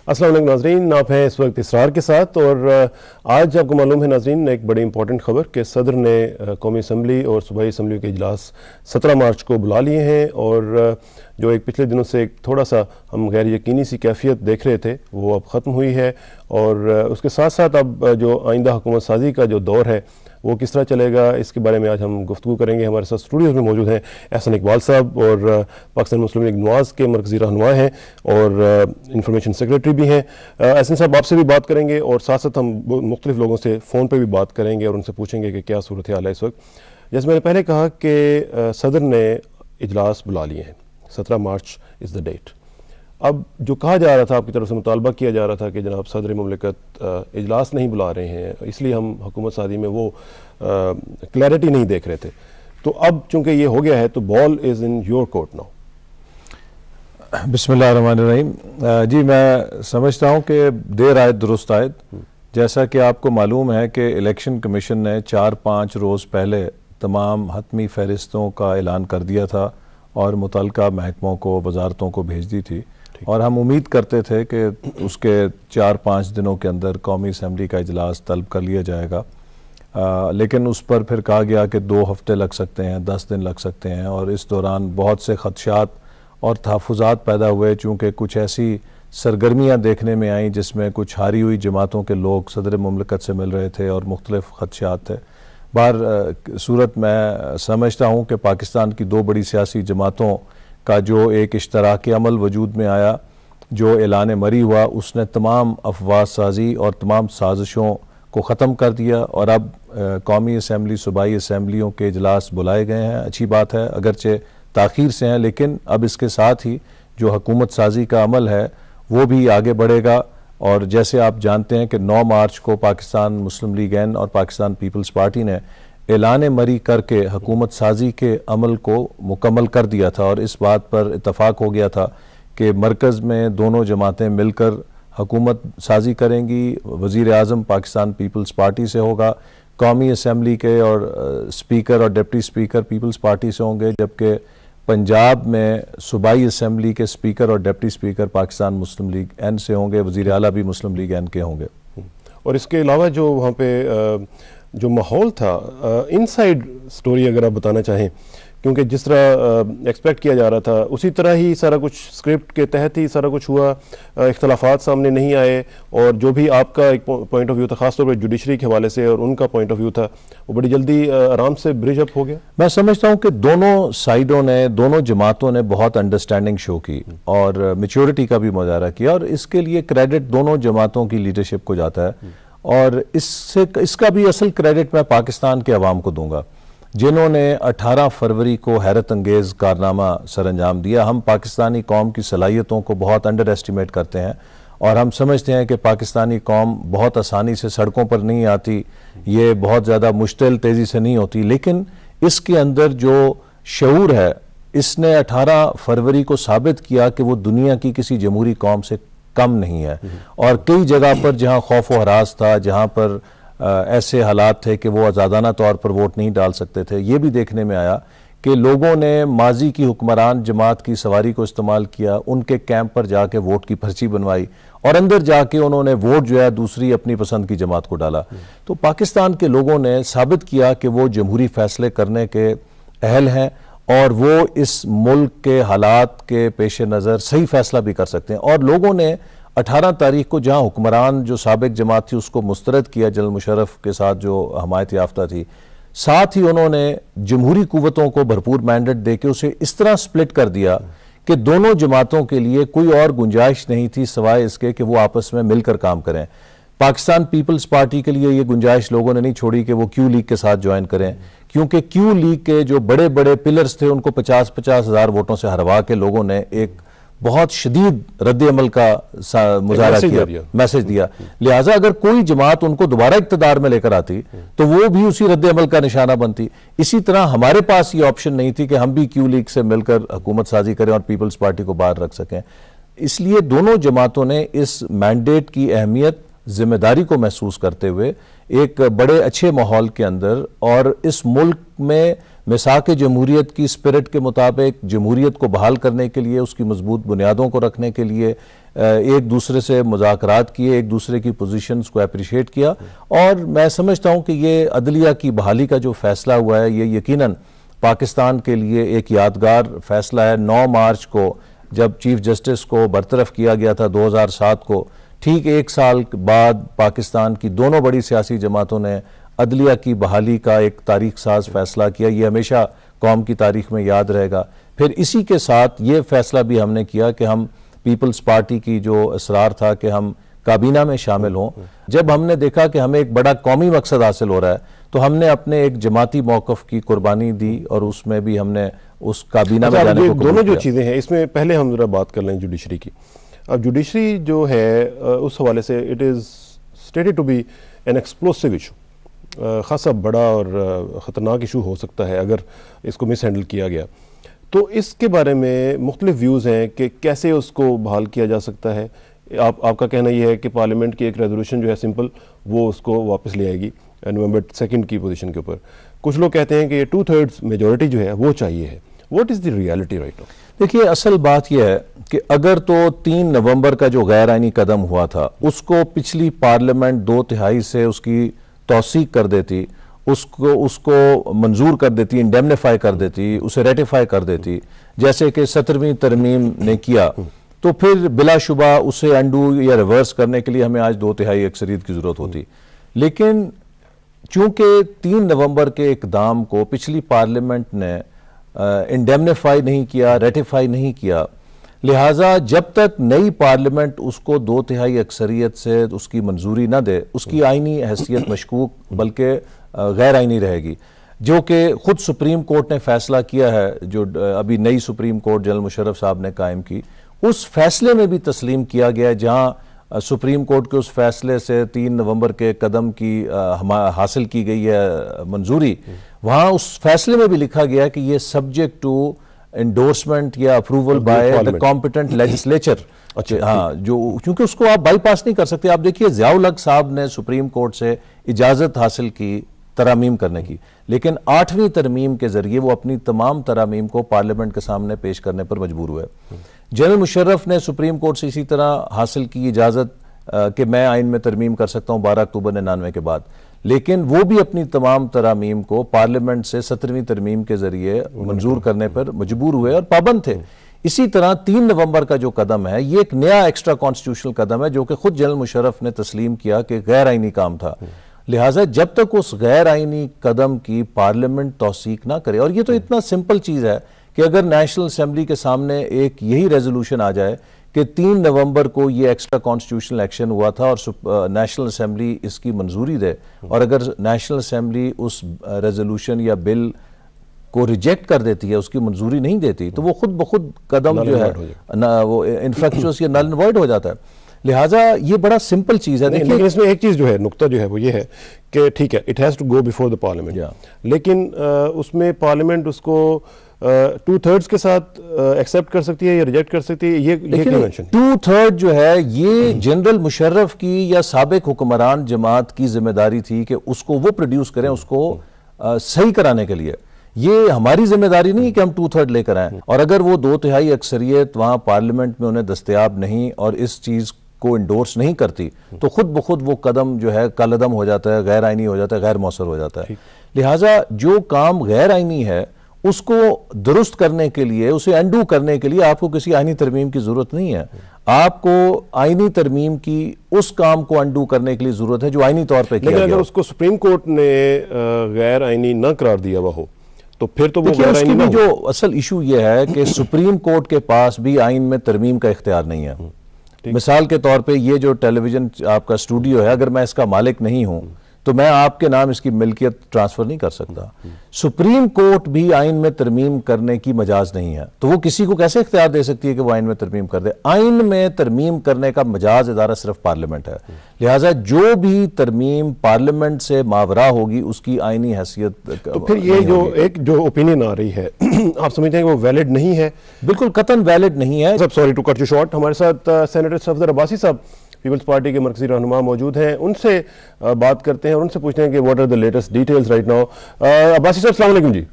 अस्सलाम वालेकुम नाज़रीन, आप हैं इस वक्त इसरार के साथ और आज आपको मालूम है नाज़रीन एक बड़ी इंपॉर्टेंट खबर कि सदर ने कौमी असम्बली और सूबाई असम्बली के इजलास 17 मार्च को बुला लिए हैं और जो एक पिछले दिनों से एक थोड़ा सा हम गैर यकीनी सी कैफियत देख रहे थे वो अब ख़त्म हुई है और उसके साथ साथ अब जो आइंदा हुकूमत साजी का जो दौर है वो किस तरह चलेगा, इसके बारे में आज हम गुफ्तगू करेंगे। हमारे साथ स्टूडियोज़ में मौजूद हैं एहसन इकबाल साहब और पाकिस्तान मुस्लिम लीग नवाज़ के मरकज़ी रहनुमा हैं और इंफॉर्मेशन सेक्रेटरी भी हैं। एहसन साहब आपसे भी बात करेंगे और साथ साथ हम मुख्तलिफ़ लोगों से फ़ोन पर भी बात करेंगे और उनसे पूछेंगे कि क्या सूरत हाल है इस वक्त। जैसे मैंने पहले कहा कि सदर ने इजलास बुला लिए हैं, 17 मार्च इज़ द डेट। अब जो कहा जा रहा था, आपकी तरफ से मुतालबा किया जा रहा था कि जनाब सदर मुमलिकत इजलास नहीं बुला रहे हैं, इसलिए हम हुकूमत सादी में वो क्लैरिटी नहीं देख रहे थे। तो अब चूंकि ये हो गया है तो ball is in your court now. बिस्मिल्लाहिर्रहमानिर्रहीम। जी, मैं समझता हूँ कि देर आयत दुरुस्त आयत। जैसा कि आपको मालूम है कि इलेक्शन कमीशन ने 4-5 रोज़ पहले तमाम हतमी फहरिस्तों का ऐलान कर दिया था और मुतल्लिका महकमों को, वजारतों को भेज दी थी और हम उम्मीद करते थे कि उसके 4-5 दिनों के अंदर कौमी असम्बली का इजलास तलब कर लिया जाएगा। लेकिन उस पर फिर कहा गया कि 2 हफ्ते लग सकते हैं, 10 दिन लग सकते हैं और इस दौरान बहुत से खदशात और तहफ़्फ़ुज़ात पैदा हुए, चूँकि कुछ ऐसी सरगर्मियाँ देखने में आईं जिसमें कुछ हारी हुई जमातों के लोग सदर मुमलिकत से मिल रहे थे और मुख्तलिफ़ खदशात थे। बाहर सूरत मैं समझता हूँ कि पाकिस्तान की 2 बड़ी सियासी जमातों का जो एक इश्तराकी अमल वजूद में आया, जो ऐलान मरी हुआ, उसने तमाम अफवाह साजी और तमाम साजिशों को ख़त्म कर दिया और अब कौमी असम्बली, सूबाई असम्बलियों के इजलास बुलाए गए हैं। अच्छी बात है, अगरचे ताख़ीर से हैं, लेकिन अब इसके साथ ही जो हुकूमत साजी का अमल है वो भी आगे बढ़ेगा। और जैसे आप जानते हैं कि 9 मार्च को पाकिस्तान मुस्लिम लीग एन और पाकिस्तान पीपल्स पार्टी ने ऐलान मरी करके हुकूमत साजी के अमल को मुकम्मल कर दिया था और इस बात पर इत्तफाक हो गया था कि मरकज़ में दोनों जमातें मिलकर हुकूमत साजी करेंगी। वज़ीर आज़म पाकिस्तान पीपल्स पार्टी से होगा, कौमी असम्बली के और स्पीकर और डिप्टी स्पीकर पीपल्स पार्टी से होंगे, जबकि पंजाब में सूबाई असम्बली के स्पीकर और डिप्टी स्पीकर पाकिस्तान मुस्लिम लीग एन से होंगे, वज़ीर आला भी मुस्लिम लीग एन के होंगे। और इसके अलावा जो वहाँ पे जो माहौल था, इनसाइड स्टोरी अगर आप बताना चाहें, क्योंकि जिस तरह एक्सपेक्ट किया जा रहा था उसी तरह ही सारा कुछ स्क्रिप्ट के तहत ही सारा कुछ हुआ, इख्तलाफात सामने नहीं आए और जो भी आपका एक पॉइंट ऑफ व्यू था ख़ासतौर पर जुडिशरी के हवाले से और उनका पॉइंट ऑफ व्यू था वो बड़ी जल्दी आराम से ब्रिज अप हो गया। मैं समझता हूँ कि दोनों साइडों ने, दोनों जमातों ने बहुत अंडरस्टैंडिंग शो की और मेच्योरिटी का भी मुजाहरा किया और इसके लिए क्रेडिट दोनों जमातों की लीडरशिप को जाता है और इसका भी असल क्रेडिट मैं पाकिस्तान के अवाम को दूंगा जिन्होंने 18 फरवरी को हैरत अंगेज़ कारनामा सर अंजाम दिया। हम पाकिस्तानी कौम की सलाहियतों को बहुत अंडर एस्टिमेट करते हैं और हम समझते हैं कि पाकिस्तानी कौम बहुत आसानी से सड़कों पर नहीं आती, ये बहुत ज़्यादा मुश्तिल तेज़ी से नहीं होती, लेकिन इसके अंदर जो शऊर है इसने 18 फरवरी को साबित किया कि वो दुनिया की किसी जमहूरी कौम से कम नहीं है। और कई जगह पर जहाँ खौफ व हरास था, जहाँ पर ऐसे हालात थे कि वो आज़ादाना तौर पर वोट नहीं डाल सकते थे, ये भी देखने में आया कि लोगों ने माजी की हुक्मरान जमात की सवारी को इस्तेमाल किया, उनके कैंप पर जाके वोट की पर्ची बनवाई और अंदर जाके उन्होंने वोट जो है दूसरी अपनी पसंद की जमात को डाला। तो पाकिस्तान के लोगों ने साबित किया कि वो जमहूरी फैसले करने के अहल हैं और वो इस मुल्क के हालात के पेश नज़र सही फैसला भी कर सकते हैं। और लोगों ने 18 तारीख को जहां हुक्मरान जो साबिक जमात थी उसको मुस्तरद किया जनरल मुशर्रफ के साथ जो हमायत याफ्ता थी, साथ ही उन्होंने जमहूरी कुव्वतों को भरपूर मैंडेट देके उसे इस तरह स्प्लिट कर दिया कि दोनों जमातों के लिए कोई और गुंजाइश नहीं थी सिवाय इसके कि वो आपस में मिलकर काम करें। पाकिस्तान पीपल्स पार्टी के लिए ये गुंजाइश लोगों ने नहीं छोड़ी कि वो क्यू लीग के साथ ज्वाइन करें, क्योंकि क्यू लीग के जो बड़े बड़े पिलर्स थे उनको 50-50 हज़ार वोटों से हरवा के लोगों ने एक बहुत शदीद रद्द-ए-अमल का मुजाहरा किया, मैसेज दिया। लिहाजा अगर कोई जमात उनको दोबारा इक़्तिदार में लेकर आती तो वो भी उसी रद्द-ए-अमल का निशाना बनती। इसी तरह हमारे पास ये ऑप्शन नहीं थी कि हम भी क्यू लीग से मिलकर हुकूमत साजी करें और पीपल्स पार्टी को बाहर रख सकें। इसलिए दोनों जमातों ने इस मैंडेट की अहमियत, जिम्मेदारी को महसूस करते हुए एक बड़े अच्छे माहौल के अंदर, और इस मुल्क में मिसाक जमहूरियत की स्पिरिट के मुताबिक जमहूरियत को बहाल करने के लिए, उसकी मजबूत बुनियादों को रखने के लिए एक दूसरे से मुज़ाकरात किए, एक दूसरे की पोजीशंस को अप्रिशिएट किया। और मैं समझता हूँ कि ये अदलिया की बहाली का जो फैसला हुआ है, ये यकीनन पाकिस्तान के लिए एक यादगार फैसला है। 9 मार्च को जब चीफ जस्टिस को बरतरफ किया गया था 2007 को, ठीक 1 साल बाद पाकिस्तान की दोनों बड़ी सियासी जमातों ने अदलिया की बहाली का एक तारीख साज फैसला किया। ये हमेशा कौम की तारीख में याद रहेगा। फिर इसी के साथ ये फैसला भी हमने किया कि हम पीपल्स पार्टी की जो इसरार था कि हम काबीना में शामिल हों, जब हमने देखा कि हमें एक बड़ा कौमी मकसद हासिल हो रहा है, तो हमने अपने एक जमाती मौक़िफ़ की कुर्बानी दी और उसमें भी हमने उस काबीना में जाने को दोनों जो चीज़ें हैं, इसमें पहले हम जरा बात कर लें जुडिशरी की। अब जुडिशरी जो है उस हवाले से it is stated to be an explosive issue, खासा बड़ा और ख़तरनाक इशू हो सकता है अगर इसको मिस हैंडल किया गया। तो इसके बारे में मुख्तलिफ व्यूज़ हैं कि कैसे उसको बहाल किया जा सकता है। आपका कहना यह है कि पार्लियामेंट की एक रेजोल्यूशन जो है सिंपल, वो उसको वापस ले आएगी नवंबर 2 की पोजीशन के ऊपर। कुछ लोग कहते हैं कि 2/3 मेजॉरिटी जो है वो चाहिए है। What is the reality right now? देखिए, असल बात यह है कि अगर तो 3 नवंबर का जो गैर आइनी कदम हुआ था उसको पिछली पार्लियामेंट 2/3 से उसकी तौसीक कर देती, उसको मंजूर कर देती, इंडेमनीफाई कर देती, उसे रेटिफाई कर देती, जैसे कि 17वीं तरमीम ने किया, तो फिर बिलाशुबा उसे अंडू या रिवर्स करने के लिए हमें आज 2/3 अक्सरियत की जरूरत होती। लेकिन चूंकि 3 नवंबर के इकदाम को पिछली पार्लियामेंट ने इंडेमनीफाई नहीं किया, रेटिफाई नहीं किया, लिहाजा जब तक नई पार्लियामेंट उसको 2/3 अक्सरियत से उसकी मंजूरी न दे, उसकी आईनी हैसियत मशकूक बल्कि गैर आईनी रहेगी, जो कि खुद सुप्रीम कोर्ट ने फैसला किया है। जो अभी नई सुप्रीम कोर्ट जनरल मुशर्रफ साहब ने कायम की, उस फैसले में भी तस्लीम किया गया, जहां सुप्रीम कोर्ट के उस फैसले से 3 नवंबर के कदम की हासिल की गई है मंजूरी, वहां उस फैसले में भी लिखा गया है कि ये सब्जेक्ट टू एंडोर्समेंट या approval by the competent legislature. हाँ, जो क्योंकि उसको आप बाईपास नहीं कर सकते। आप देखिए, ज़ियाउल हक साहब ने सुप्रीम कोर्ट से इजाजत हासिल की तरामीम करने की, लेकिन 8वीं तरमीम के जरिए वो अपनी तमाम तरामीम को पार्लियामेंट के सामने पेश करने पर मजबूर हुए। जनरल मुशर्रफ ने सुप्रीम कोर्ट से इसी तरह हासिल की इजाजत कि मैं आइन में तरमीम कर सकता हूं 12 अक्टूबर 99 के बाद, लेकिन वो भी अपनी तमाम तरामीम को पार्लियामेंट से 17वीं तरमीम के जरिए मंजूर करने पर मजबूर हुए और पाबंद थे। इसी तरह 3 नवंबर का जो कदम है, ये एक नया एक्स्ट्रा कॉन्स्टिट्यूशनल कदम है जो कि खुद जनरल मुशर्रफ ने तस्लीम किया कि गैर आईनी काम था। लिहाजा जब तक उस गैर आईनी कदम की पार्लियामेंट तौसीक ना करे, और ये तो इतना सिंपल चीज है कि अगर नेशनल असेंबली के सामने एक यही रेजोल्यूशन आ जाए कि 3 नवंबर को ये एक्स्ट्रा कॉन्स्टिट्यूशनल एक्शन हुआ था और नेशनल असेंबली इसकी मंजूरी दे, और अगर नेशनल असेंबली उस रेजोल्यूशन या बिल को रिजेक्ट कर देती है, उसकी मंजूरी नहीं देती, तो वो खुद ब खुद कदम जो है ना वो इनफेक्चुअस या नल एंड वॉइड हो जाता है। लिहाजा ये बड़ा सिंपल चीज है। लेकिन इसमें एक चीज जो है, नुक्ता जो है वो ये है कि ठीक है, it has to go before the parliament, लेकिन उसमें पार्लियामेंट उसको 2/3 के साथ एक्सेप्ट कर सकती है या रिजेक्ट कर सकती है। ये 2/3 जो है ये जनरल मुशर्रफ की या साबिक हुक्मरान जमात की जिम्मेदारी थी कि उसको वो प्रोड्यूस करें, उसको सही कराने के लिए। ये हमारी जिम्मेदारी नहीं कि हम 2/3 लेकर आए, और अगर वो 2/3 अक्सरियत वहां पार्लियामेंट में उन्हें दस्तयाब नहीं और इस चीज को इंडोर्स नहीं करती, तो खुद ब खुद वो कदम जो है कलअदम हो जाता है, गैर आईनी हो जाता है, गैर मौसर हो जाता है। लिहाजा जो काम गैर आईनी है उसको दुरुस्त करने के लिए, उसे अंडू करने के लिए आपको किसी आईनी तरमीम की जरूरत नहीं है। आपको आईनी तरमीम की उस काम को अंडू करने के लिए जरूरत है जो आईनी तौर पर किया गया। लेकिन अगर उसको सुप्रीम कोर्ट ने गैर आईनी न करार दिया हुआ हो, तो फिर तो वो उसकी भी जो असल इशू ये है कि सुप्रीम कोर्ट के पास भी आइन में तरमीम का इख्तियार नहीं है। मिसाल के तौर पे ये जो टेलीविजन आपका स्टूडियो है, अगर मैं इसका मालिक नहीं हूं तो मैं आपके नाम इसकी मिल्कियत ट्रांसफर नहीं कर सकता। सुप्रीम कोर्ट भी आइन में तरमीम करने की मजाज नहीं है, तो वो किसी को कैसे इख्तियार दे सकती है कि वो आइन में तरमीम कर दे? आइन में तरमीम करने का मजाज इदारा सिर्फ पार्लियामेंट है। लिहाजा जो भी तरमीम पार्लियामेंट से मावरा होगी उसकी आइनी हैसियत। तो फिर ये जो ओपिनियन आ रही है आप समझते हैं कि वो वैलिड नहीं है? बिल्कुल कतन वैलिड नहीं है। Sorry to cut you short, हमारे साथ सेनेटर सफदर अब्बासी साहब पीपल्स पार्टी के मरकजी रहनुमा मौजूद हैं, उनसे बात करते हैं और उनसे पूछते हैं कि what are the latest details right now. Abbasi साहब अस्सलाम वालेकुम जी।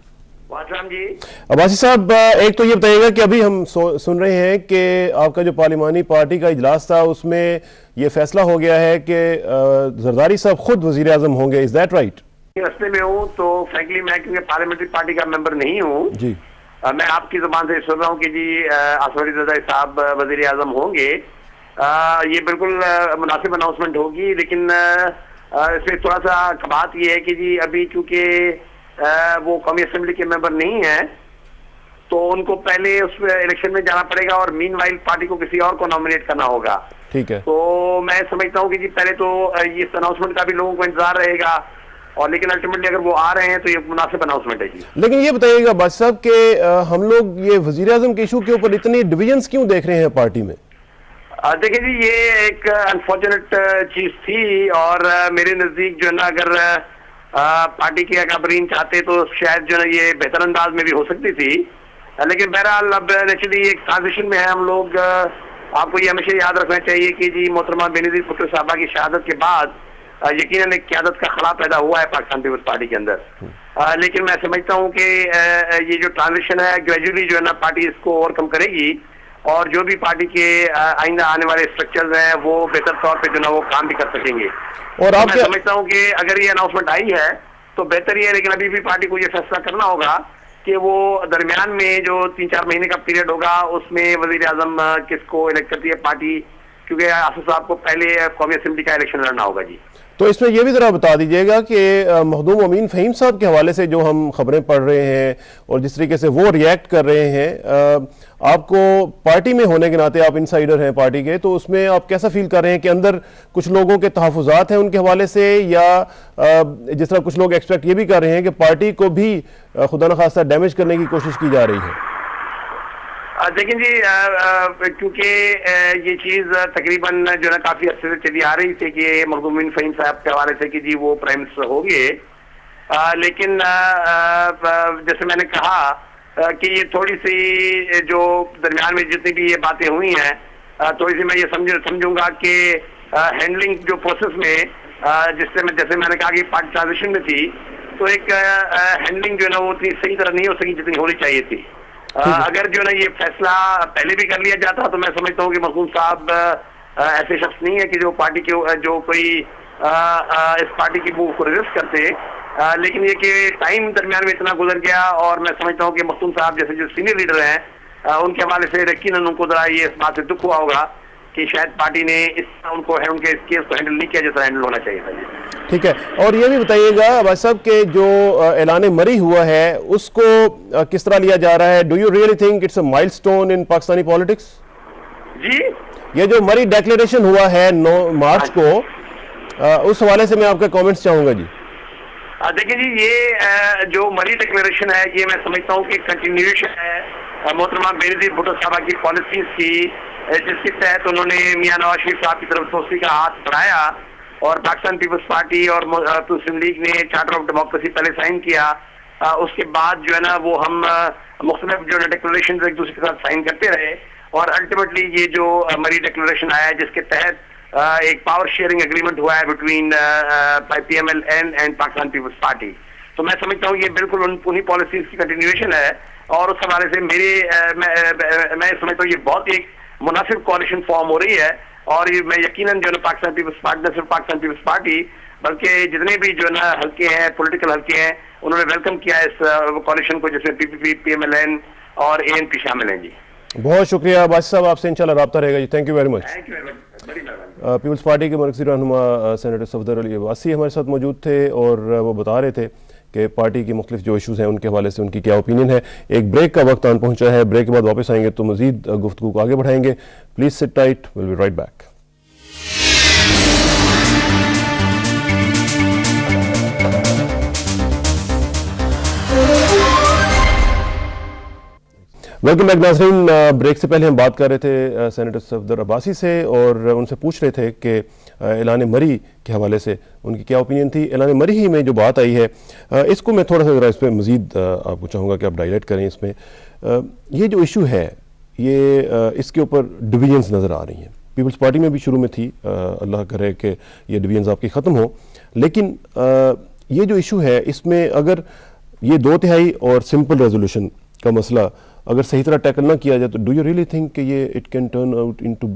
जी अब्बासी साहब, एक तो ये बताइएगा कि अभी हम सुन रहे हैं कि आपका जो पार्लिमानी पार्टी का इजलास था उसमें ये फैसला हो गया है कि जरदारी साहब खुद वजीर आजम होंगे, इज दैट राइट? रस्ते में हूँ तो फ्रैंकली मैं क्योंकि पार्लियामेंट्री पार्टी का मेंबर नहीं हूँ जी, मैं आपकी जुबान से सुन रहा हूँ कि जी आसिफ अली जरदारी साहब वजीर आजम होंगे। ये बिल्कुल मुनासिब अनाउंसमेंट होगी, लेकिन इसमें थोड़ा सा बात ये है कि जी अभी चूंकि वो कौमी असेंबली के मेंबर नहीं है तो उनको पहले उस इलेक्शन में जाना पड़ेगा और मीनवाइल पार्टी को किसी और को नॉमिनेट करना होगा। ठीक है, तो मैं समझता हूँ कि जी पहले तो इस अनाउंसमेंट का भी लोगों को इंतजार रहेगा, और लेकिन अल्टीमेटली अगर वो आ रहे हैं तो ये मुनासिब अनाउंसमेंट है जी। लेकिन ये बताइएगा बादशाह साहब कि हम लोग ये वजीर आजम के इशू के ऊपर इतनी डिविजन्स क्यों देख रहे हैं पार्टी में? देखिए जी, ये एक अनफॉर्चुनेट चीज थी और मेरे नजदीक जो है ना, अगर पार्टी के अकाबरीन चाहते तो शायद जो है ये बेहतर अंदाज में भी हो सकती थी, लेकिन बहरहाल अब नेचुरली एक ट्रांजिशन में है हम लोग। आपको ये हमेशा याद रखना चाहिए कि जी मोहतरमा बेनज़ीर भुट्टो साहबा की शहादत के बाद यकीनन एक क़यादत का खला पैदा हुआ है पाकिस्तान पीपल्स पार्टी के अंदर। लेकिन मैं समझता हूँ कि ये जो ट्रांजिशन है ग्रेजुअली जो है ना पार्टी इसको ओवरकम करेगी और जो भी पार्टी के आइंदा आने वाले स्ट्रक्चर्स हैं वो बेहतर तौर पे जो ना वो काम भी कर सकेंगे। और आप मैं समझता हूँ कि अगर ये अनाउंसमेंट आई है तो बेहतर ही है, लेकिन अभी भी पार्टी को ये फैसला करना होगा कि वो दरमियान में जो 3-4 महीने का पीरियड होगा उसमें वजीर आजम किसको इलेक्ट करती है पार्टी, क्योंकि आसिफ साहब को पहले कौमी असेंबली का इलेक्शन लड़ना होगा जी। तो इसमें यह भी जरा बता दीजिएगा कि मखदूम अमीन फ़हीम साहब के हवाले से जो हम खबरें पढ़ रहे हैं और जिस तरीके से वो रिएक्ट कर रहे हैं, आपको पार्टी में होने के नाते आप इनसाइडर हैं पार्टी के, तो उसमें आप कैसा फील कर रहे हैं कि अंदर कुछ लोगों के तहफ़्फ़ुज़ात हैं उनके हवाले से, या जिस तरह कुछ लोग एक्सपेक्ट ये भी कर रहे हैं कि पार्टी को भी खुदा न खास्ता डैमेज करने की कोशिश की जा रही है? देखिए जी, क्योंकि ये चीज तकरीबन जो है काफी अच्छे से चली आ रही थी कि मखदूम अमीन फ़हीम साहब के हवाले से कि जी वो प्राइम मिनिस्टर हो गए, लेकिन जैसे मैंने कहा कि ये थोड़ी सी जो दरमियान में जितनी भी ये बातें हुई हैं, थोड़ी सी मैं ये समझूंगा कि हैंडलिंग जो प्रोसेस में जैसे मैंने कहा कि पार्टी ट्रांजिशन में थी तो एक हैंडलिंग जो है ना वो उतनी सही तरह नहीं हो सकी जितनी होनी चाहिए थी। अगर जो है ना ये फैसला पहले भी कर लिया जाता तो मैं समझता हूँ कि मखदूम साहब ऐसे शख्स नहीं है कि जो पार्टी के जो कोई इस पार्टी की मूव को रेजिस्ट करते, लेकिन ये कि टाइम दरमियान में इतना गुजर गया और मैं समझता हूँ कि मखदूम साहब जैसे जो सीनियर लीडर हैं उनके हवाले से यकीनन उनको जरा ये इस बात से दुख हुआ होगा कि शायद पार्टी ने उनके इस केस को हैंडल नहीं किया जैसा हैंडल होना चाहिए था। ठीक है, और ये भी बताइएगा भाई साहब के जो ऐलान मरी हुआ है उसको किस तरह लिया जा रहा है? Do you really think it's a milestone in Pakistani politics? जी, ये जो मरी डिक्लेरेशन हुआ है 9 मार्च को, उस हवाले से मैं आपके कमेंट्स चाहूंगा जी। देखिए जी, ये जो मरी डिक्लेरेशन है ये मैं समझता हूँ कि कंटिन्यूएशन है मोहतरमा बेनज़ीर भुट्टो साहबा की पॉलिसीज की, जिसके तहत उन्होंने मियां नवाज शरीफ साहब की तरफ दोस्ती का हाथ बढ़ाया और पाकिस्तान पीपल्स पार्टी और मुस्लिम लीग ने चार्टर ऑफ डेमोक्रेसी पहले साइन किया। उसके बाद जो है ना वो हम मुख्तलिफ जो डिक्लेरेशन एक दूसरे के साथ साइन करते रहे और अल्टीमेटली ये जो मरी डिक्लेरेशन आया है जिसके तहत एक पावर शेयरिंग एग्रीमेंट हुआ है between PMLN and Pakistan Peoples Party. तो मैं समझता हूँ ये बिल्कुल उन्हीं पॉलिसीज की कंटिन्यूएशन है और उस हवाले से मैं समझता हूँ ये बहुत एक मुनासिब कोalition फॉर्म हो रही है और ये मैं यकीनन जो है पाकिस्तान पीपल्स पार्टी, न सिर्फ पाकिस्तान पीपल्स पार्टी बल्कि जितने भी जो है ना हल्के हैं, पॉलिटिकल हल्के हैं, उन्होंने वेलकम किया इस कोalition को जिसमें PPP, PMLN और ANP शामिल हैं जी। बहुत शुक्रिया बादशाह साहब, आपसे इंशाल्लाह राब्ता रहेगा जी। Thank you very much. Peoples Party के मरकज़ी रहनुमा सेनेटर सफदर अली अब्बासी हमारे साथ मौजूद थे और वो बता रहे थे कि पार्टी की मुख्तलिफ जो इशूज़ हैं उनके हवाले से उनकी क्या ओपिनियन है। एक ब्रेक का वक्त आन पहुंचा है, ब्रेक के बाद वापस आएंगे तो मज़ीद गुफ्तगू को आगे बढ़ाएंगे। Please sit tight, will be right back. Welcome back नाज़रीन। ब्रेक से पहले हम बात कर रहे थे सेनेटर सफदर अब्बासी से और उनसे पूछ रहे थे कि ऐलान मरी के हवाले से उनकी क्या ओपिनियन थी। ऐलान मरी ही में जो बात आई है इसको मैं थोड़ा सा ज़रा इस पर मज़ीद आपको चाहूँगा कि आप डायलाइट करें। इसमें ये जो इशू है ये इसके ऊपर डिविजन्स नज़र आ रही हैं पीपल्स पार्टी में भी शुरू में थी, अल्लाह करे कि ये डिवीजन आपकी ख़त्म हो। लेकिन ये जो इशू है इसमें अगर ये 2/3 और सिंपल रेजोल्यूशन का मसला अगर सही तरह टैकल ना किया जाए तो डू यू रियली थिंक कि ये it can turn out into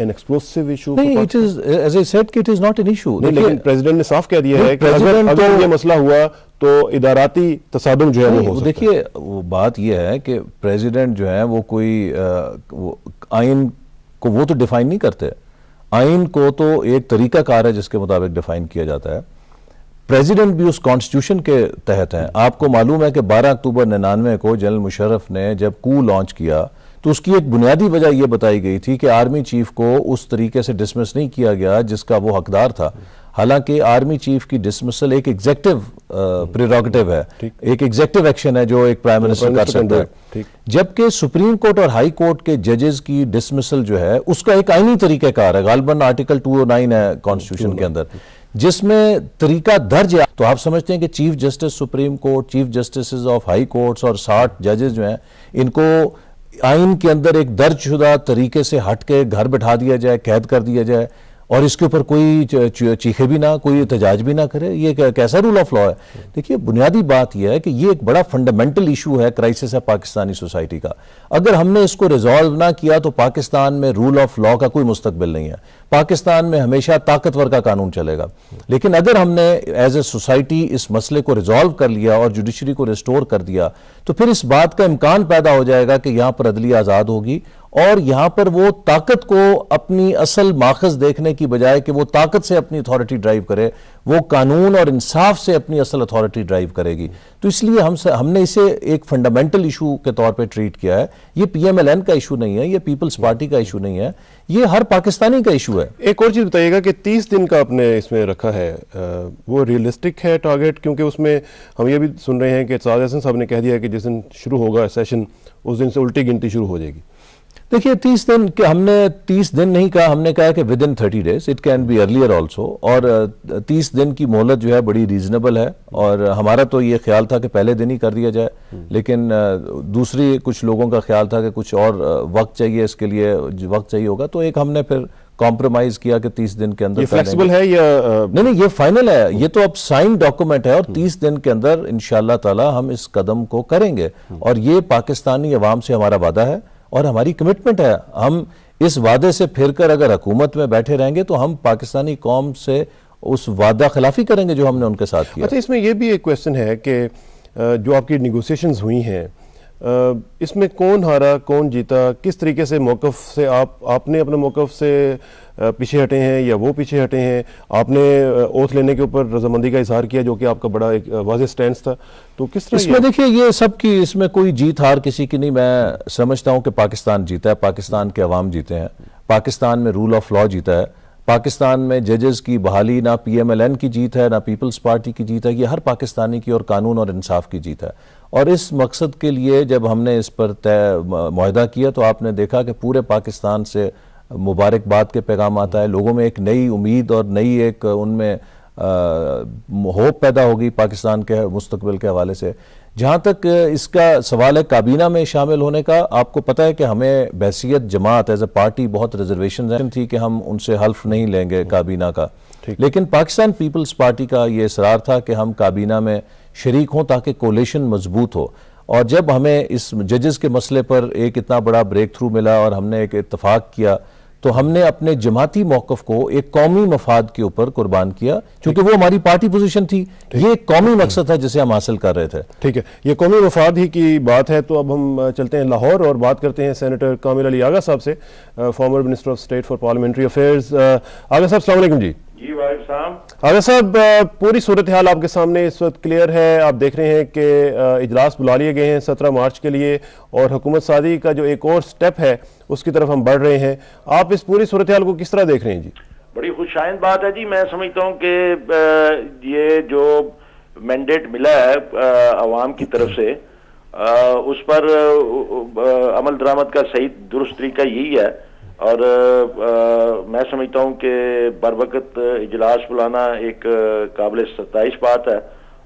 an explosive issue? नहीं, it is as I said कि it is not an issue. लेकिन प्रेसिडेंट ने साफ कह दिया है कि अगर ये मसला हुआ तो इदाराती तसादुम जो है वो हो सकता है। देखिए, वो बात ये है कि प्रेसिडेंट जो है वो कोई आइन को वो तो डिफाइन नहीं करते। आइन को तो एक तरीकाकार है जिसके मुताबिक डिफाइन किया जाता है। प्रेसिडेंट भी उस कॉन्स्टिट्यूशन के तहत हैं। आपको मालूम है कि 12 अक्टूबर 99 को जनरल मुशर्रफ ने जब कू लॉन्च किया तो उसकी एक बुनियादी वजह यह बताई गई थी कि आर्मी चीफ को उस तरीके से डिसमिस नहीं किया गया जिसका वो हकदार था। हालांकि आर्मी चीफ की डिसमिसल एक एग्जेक्टिव प्रेरोगेटिव है, एक एग्जेक्टिव एक्शन है जो एक प्राइम मिनिस्टर कर सकता है, जबकि सुप्रीम कोर्ट और हाई कोर्ट के जजेस की डिसमिसल जो है उसका एक आईनी तरीकाकार है। गालबन आर्टिकल 209 है कॉन्स्टिट्यूशन के अंदर जिसमें तरीका दर्ज है। तो आप समझते हैं कि chief justice supreme court, chief justice of high courts और 60 जजेस जो हैं इनको आइन के अंदर एक दर्जशुदा तरीके से हट के घर बैठा दिया जाए, कैद कर दिया जाए और इसके ऊपर कोई चीखे भी ना, कोई एहतजाज भी ना करे? ये कैसा रूल ऑफ लॉ है? देखिए, बुनियादी बात यह है कि ये एक बड़ा फंडामेंटल इशू है, क्राइसिस है पाकिस्तानी सोसाइटी का। अगर हमने इसको रिजॉल्व ना किया तो पाकिस्तान में रूल ऑफ लॉ का कोई मुस्तकबिल नहीं है। पाकिस्तान में हमेशा ताकतवर का कानून चलेगा। लेकिन अगर हमने एज ए सोसाइटी इस मसले को रिजॉल्व कर लिया और जुडिशरी को रिस्टोर कर दिया तो फिर इस बात का इम्कान पैदा हो जाएगा कि यहां पर अदलिया आज़ाद होगी और यहां पर वो ताकत को अपनी असल माखज देखने की बजाय कि वो ताकत से अपनी अथॉरिटी ड्राइव करे, वो कानून और इंसाफ से अपनी असल अथॉरिटी ड्राइव करेगी। तो इसलिए हमने इसे एक फंडामेंटल इशू के तौर पे ट्रीट किया है। ये PMLN का इशू नहीं है, ये पीपल्स पार्टी का इशू नहीं है, ये हर पाकिस्तानी का इशू है। एक और चीज बताइएगा कि 30 दिन का आपने इसमें रखा है, वो रियलिस्टिक है टारगेट? क्योंकि उसमें हम ये भी सुन रहे हैं कि साद हसन साहब ने कह दिया कि जिस दिन शुरू होगा सेशन उस दिन से उल्टी गिनती शुरू हो जाएगी। देखिए, 30 दिन के हमने 30 दिन नहीं कहा, हमने कहा कि with in 30 days, it can be earlier also. और 30 दिन की मोहलत जो है बड़ी रीजनेबल है और हमारा तो ये ख्याल था कि पहले दिन ही कर दिया जाए, लेकिन दूसरी कुछ लोगों का ख्याल था कि कुछ और वक्त चाहिए, इसके लिए वक्त चाहिए होगा, तो एक हमने फिर कॉम्प्रोमाइज किया कि 30 दिन के अंदर। ये फ्लेक्सिबल है या नहीं, ये फाइनल है, ये तो अब साइन डॉक्यूमेंट है और 30 दिन के अंदर इंशाअल्लाह ताला हम इस कदम को करेंगे। और ये पाकिस्तानी अवाम से हमारा वादा है और हमारी कमिटमेंट है। हम इस वादे से फिरकर अगर हुकूमत में बैठे रहेंगे तो हम पाकिस्तानी कौम से उस वादा खिलाफी करेंगे जो हमने उनके साथ किया। अच्छा, इसमें यह भी एक क्वेश्चन है कि जो आपकी निगोसिएशंस हुई हैं इसमें कौन हारा, कौन जीता, किस तरीके से मौक़िफ़ से आपने अपने मौक़िफ़ से पीछे हटे हैं या वो पीछे हटे हैं? आपने ओथ लेने के ऊपर रजामंदी का इजहार किया जो कि आपका बड़ा एक वाज़ेह स्टैंड था, तो किस तरह? इसमें देखिए, ये सब की इसमें कोई जीत हार किसी की नहीं। मैं समझता हूँ कि पाकिस्तान जीता है, पाकिस्तान के अवाम जीते हैं, पाकिस्तान में रूल ऑफ लॉ जीता है, पाकिस्तान में जजेस की बहाली ना PMLN की जीत है ना पीपल्स पार्टी की जीत है, ये हर पाकिस्तानी की और कानून और इंसाफ की जीत है। और इस मकसद के लिए जब हमने इस पर तय मुआहदा किया तो आपने देखा कि पूरे पाकिस्तान से मुबारकबाद के पैगाम आता है, लोगों में एक नई उम्मीद और नई एक उनमें होप पैदा होगी पाकिस्तान के मुस्तकबिल के हवाले से। जहाँ तक इसका सवाल है काबीना में शामिल होने का, आपको पता है कि हमें बहसीत जमात एज ए पार्टी बहुत रिजर्वेशन थी कि हम उनसे हल्फ नहीं लेंगे काबीना का, लेकिन पाकिस्तान पीपल्स पार्टी का ये इसरार था कि हम काबीना में शरीक हों ताकि कोलेशन मजबूत हो। और जब हमें इस जजेस के मसले पर एक इतना बड़ा ब्रेक थ्रू मिला और हमने एक इत्तफाक किया तो हमने अपने जमाती मौक़िफ़ को एक कौमी मफाद के ऊपर कुर्बान किया, क्योंकि वो हमारी पार्टी पोजीशन थी। ये एक कौमी मकसद है जिसे हम हासिल कर रहे थे। ठीक है, ये कौमी मफाद ही की बात है। तो अब हम चलते हैं लाहौर और बात करते हैं सेनेटर कामिल अली आगा साहब से, former minister of state for parliamentary affairs. Agha साहब, अस्सलाम वालेकुम जी। जी वालेकुम सलाम। आगा साहब, पूरी सूरत हाल आपके सामने इस वक्त क्लियर है। आप देख रहे हैं कि इजलास बुला लिए गए हैं 17 मार्च के लिए और हुकूमत सादी का जो एक और स्टेप है उसकी तरफ हम बढ़ रहे हैं। आप इस पूरी सूरत हाल को किस तरह देख रहे हैं जी? बड़ी खुशाइंद बात है जी। मैं समझता हूँ कि ये जो मैंडेट मिला है अवाम की तरफ से उस पर अमल दरामद का सही दुरुस्त तरीका यही है। और मैं समझता हूँ कि बरवकत इजलास बुलाना एक काबिल सताइश बात है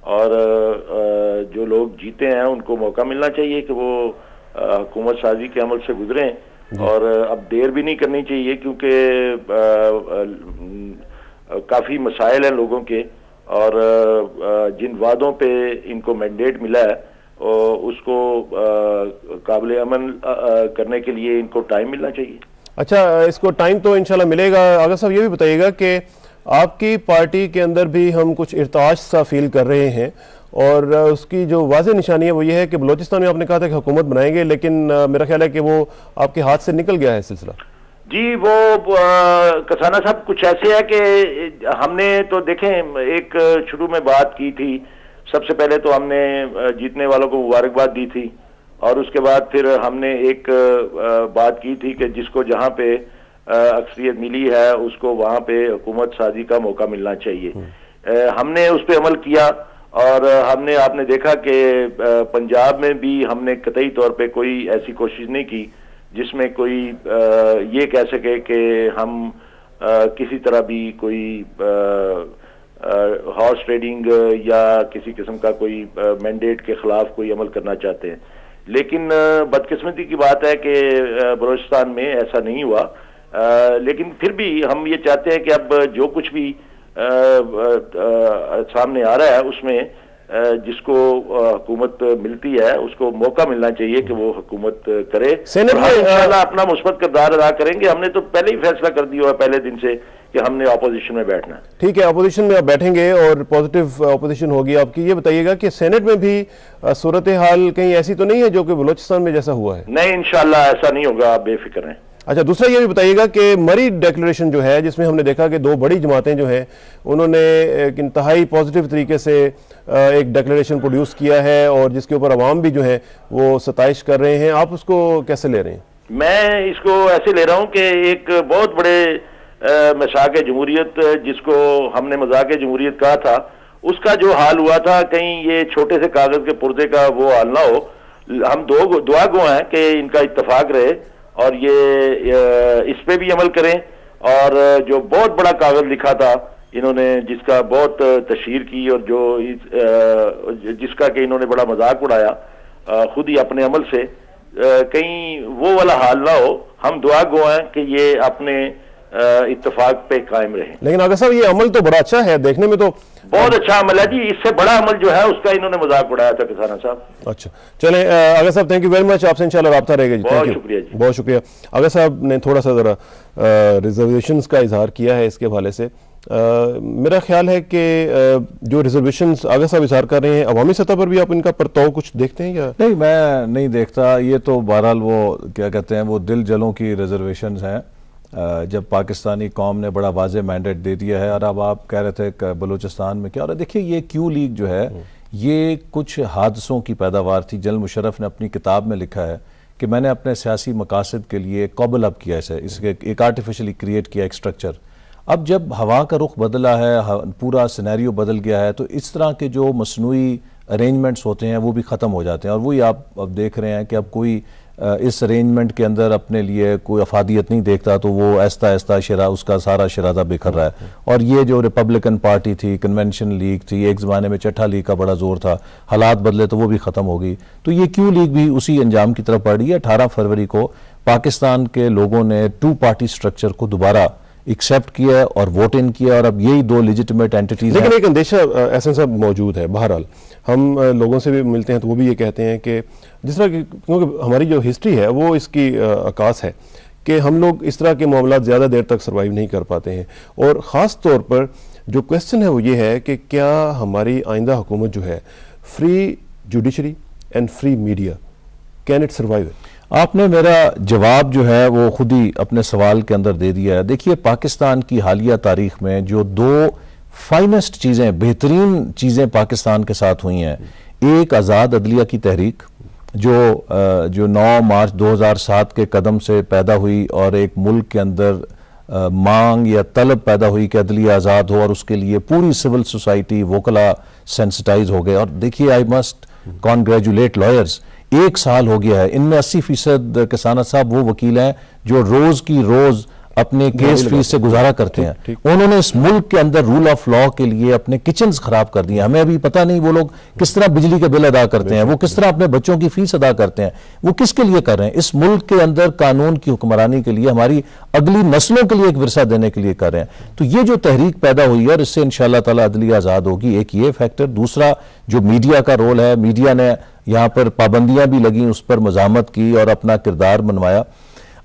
और जो लोग जीते हैं उनको मौका मिलना चाहिए कि वो हुकूमत साजी के अमल से गुजरें और अब देर भी नहीं करनी चाहिए, क्योंकि काफी मसाइल हैं लोगों के, और जिन वादों पे इनको मैंडेट मिला है उसको काबिल अमल करने के लिए इनको टाइम मिलना चाहिए। अच्छा, इसको टाइम तो इंशाल्लाह मिलेगा। आगा साहब ये भी बताइएगा कि आपकी पार्टी के अंदर भी हम कुछ इर्ताज सा फील कर रहे हैं, और उसकी जो वाज़ेह निशानी है वो ये है कि बलूचिस्तान में आपने कहा था कि हुकूमत बनाएंगे, लेकिन मेरा ख्याल है कि वो आपके हाथ से निकल गया है सिलसिला। जी, वो कसाना साहब कुछ ऐसे है कि हमने तो देखें, एक शुरू में बात की थी, सबसे पहले तो हमने जीतने वालों को मुबारकबाद दी थी, और उसके बाद फिर हमने एक बात की थी कि जिसको जहाँ पे अक्सरियत मिली है उसको वहाँ पे हुकूमत साजी का मौका मिलना चाहिए। हमने उस पर अमल किया, और हमने आपने देखा कि पंजाब में भी हमने कतई तौर पे कोई ऐसी कोशिश नहीं की जिसमें कोई ये कह सके कि हम किसी तरह भी कोई हॉर्स ट्रेडिंग या किसी किस्म का कोई मैंडेट के खिलाफ कोई अमल करना चाहते हैं। लेकिन बदकिस्मती की बात है कि बलूचिस्तान में ऐसा नहीं हुआ, लेकिन फिर भी हम ये चाहते हैं कि अब जो कुछ भी सामने आ रहा है उसमें जिसको हुकूमत मिलती है उसको मौका मिलना चाहिए कि वो हुकूमत करे, और इंशाल्लाह अपना मुस्बत किरदार अदा करेंगे। हमने तो पहले ही फैसला कर दिया है पहले दिन से कि हमने अपोजिशन में बैठना है। ठीक है, अपोजिशन में आप बैठेंगे और पॉजिटिव अपोजिशन होगी आपकी। ये बताइएगा कि सेनेट में भी सूरत हाल कहीं ऐसी तो नहीं है जो कि बलूचिस्तान में जैसा हुआ है? नहीं, इंशाल्लाह ऐसा नहीं होगा, आप बेफिक्र हैं। अच्छा, दूसरा ये भी बताइएगा कि मरी डिक्लेरेशन जो है, जिसमें हमने देखा कि दो बड़ी जमातें जो हैं उन्होंने एक इंतहाई पॉजिटिव तरीके से एक डिक्लेरेशन प्रोड्यूस किया है, और जिसके ऊपर अवाम भी जो है वो सताइश कर रहे हैं, आप उसको कैसे ले रहे हैं? मैं इसको ऐसे ले रहा हूँ कि एक बहुत बड़े मसाक जमहूरियत, जिसको हमने मजाक जमहूरियत कहा था, उसका जो हाल हुआ था, कहीं ये छोटे से कागज के पुर्जे का वो हाल ना हो। हम दुआ गो हैं कि इनका इत्तफाक रहे और ये इस पे भी अमल करें, और जो बहुत बड़ा कागज लिखा था इन्होंने, जिसका बहुत तशहीर की, और जो जिसका कि इन्होंने बड़ा मजाक उड़ाया खुद ही अपने अमल से, कहीं वो वाला हाल ना हो। हम दुआ गो हैं कि ये अपने इत्तेफाक पे कायम रहे। लेकिन अगर साहब ये अमल तो बड़ा अच्छा है, देखने में तो बहुत अच्छा अमल है जी। इससे बड़ा अमल जो है उसका इन्होंने मजाक उड़ाया था किसाना साहब। अच्छा, चलें अगर साहब, थैंक यू वेरी मच। आपसे इंशाल्लाह राब्ता रहेगा जी। बहुत शुक्रिया जी, बहुत शुक्रिया। अगर साहब ने थोड़ा सा ज़रा रिजर्वेशंस का इजहार किया है इसके हवाले से। मेरा ख्याल है कि जो रिजर्वेशंस आगे साहब इजहार कर रहे हैं, अवामी सतह पर भी आप इनका परताव कुछ देखते हैं या नहीं? मैं नहीं देखता। ये तो बहरहाल वो क्या कहते हैं, वो दिल जलों की रिजर्वेशंस हैं। जब पाकिस्तानी कौम ने बड़ा वाज़ेह मैंडेट दे दिया है, और अब आप कह रहे थे कि बलूचिस्तान में क्या हो रहा है। देखिए, ये क्यू लीग जो है ये कुछ हादसों की पैदावार थी। जनरल मुशर्रफ ने अपनी किताब में लिखा है कि मैंने अपने सियासी मकासद के लिए कॉबल अप किया इसे, इसके एक आर्टिफिशली क्रिएट किया एक स्ट्रक्चर। अब जब हवा का रुख बदला है, पूरा सिनेरियो बदल गया है, तो इस तरह के जो मसनूई अरेंजमेंट्स होते हैं वो भी ख़त्म हो जाते हैं। और वही आप अब देख रहे हैं कि अब कोई इस अरेंजमेंट के अंदर अपने लिए कोई अफादियत नहीं देखता, तो वो ऐसा ऐसा उसका सारा शराजा बिखर रहा है। और ये जो रिपब्लिकन पार्टी थी, कन्वेंशन लीग थी, एक ज़माने में चट्ठा लीग का बड़ा जोर था, हालात बदले तो वो भी ख़त्म हो गई। तो ये क्यू लीग भी उसी अंजाम की तरफ बढ़ रही है। 18 फरवरी को पाकिस्तान के लोगों ने 2 पार्टी स्ट्रक्चर को दोबारा एक्सेप्ट किया है और वोट इन किया, और अब यही 2 लेजिटिमेट एंटिटीज। लेकिन एक अंदेशा ऐसा सब मौजूद है। बहरहाल हम लोगों से भी मिलते हैं तो वो भी ये कहते हैं कि जिस तरह की, क्योंकि हमारी जो हिस्ट्री है वो इसकी अकास है कि हम लोग इस तरह के मामलात ज़्यादा देर तक सर्वाइव नहीं कर पाते हैं। और ख़ास तौर पर जो क्वेश्चन है वो ये है कि क्या हमारी आइंदा हुकूमत जो है, free judiciary and free media, can it survive? आपने मेरा जवाब जो है वो खुद ही अपने सवाल के अंदर दे दिया है। देखिए, पाकिस्तान की हालिया तारीख में जो 2 फाइनेस्ट चीज़ें, बेहतरीन चीज़ें पाकिस्तान के साथ हुई हैं, एक आज़ाद अदलिया की तहरीक जो 9 मार्च 2007 के कदम से पैदा हुई, और एक मुल्क के अंदर मांग या तलब पैदा हुई कि अदलिया आज़ाद हो, और उसके लिए पूरी सिविल सोसाइटी वोकला सेंसिटाइज हो गए। और देखिए, आई मस्ट कॉन्ग्रेचुलेट लॉयर्स, 1 साल हो गया है, इनमें 80% किसाना साहब वो वकील हैं जो रोज़ की रोज़ अपने केस फीस से गुजारा करते हैं, उन्होंने इस मुल्क के अंदर रूल ऑफ लॉ के लिए अपने किचन्स खराब कर दिए। हमें अभी पता नहीं वो लोग किस तरह बिजली के बिल अदा करते हैं, वो किस तरह अपने बच्चों की फीस अदा करते हैं, वो किसके लिए कर रहे हैं? इस मुल्क के अंदर कानून की हुक्मरानी के लिए, हमारी अगली नस्लों के लिए एक विरसा देने के लिए कर रहे हैं। तो ये जो तहरीक पैदा हुई है और इससे इंशाअल्लाह ताला अदलिया आज़ाद होगी, एक ये फैक्टर। दूसरा जो मीडिया का रोल है, मीडिया ने यहाँ पर पाबंदियां भी लगी, उस पर मज़ामत की और अपना किरदार मनवाया।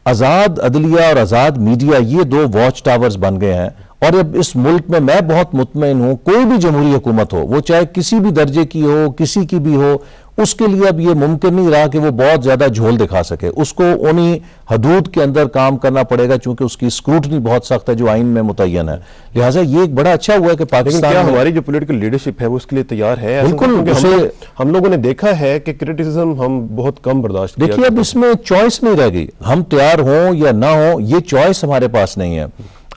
आज़ाद अदलिया और आज़ाद मीडिया ये दो वॉच टावर्स बन गए हैं। और अब इस मुल्क में मैं बहुत मुतमईन हूं, कोई भी जमहूरी हुकूमत हो, वो चाहे किसी भी दर्जे की हो, किसी की भी हो, उसके लिए अब ये मुमकिन नहीं रहा कि वो बहुत ज्यादा झोल दिखा सके। उसको उन्हीं हदूद के अंदर काम करना पड़ेगा, चूंकि उसकी स्क्रूटनी बहुत सख्त है जो आइन में मुतय्यन है। लिहाजा ये एक बड़ा अच्छा हुआ है कि पाकिस्तान क्या हमारी जो पॉलिटिकल लीडरशिप है वो उसके लिए तैयार है? बिल्कुल। हम लोगों ने देखा है कि क्रिटिसिज्म हम बहुत कम बर्दाश्त देखिए, अब इसमें चॉइस नहीं रह गई, हम तैयार हों या ना हो, ये चॉइस हमारे पास नहीं है।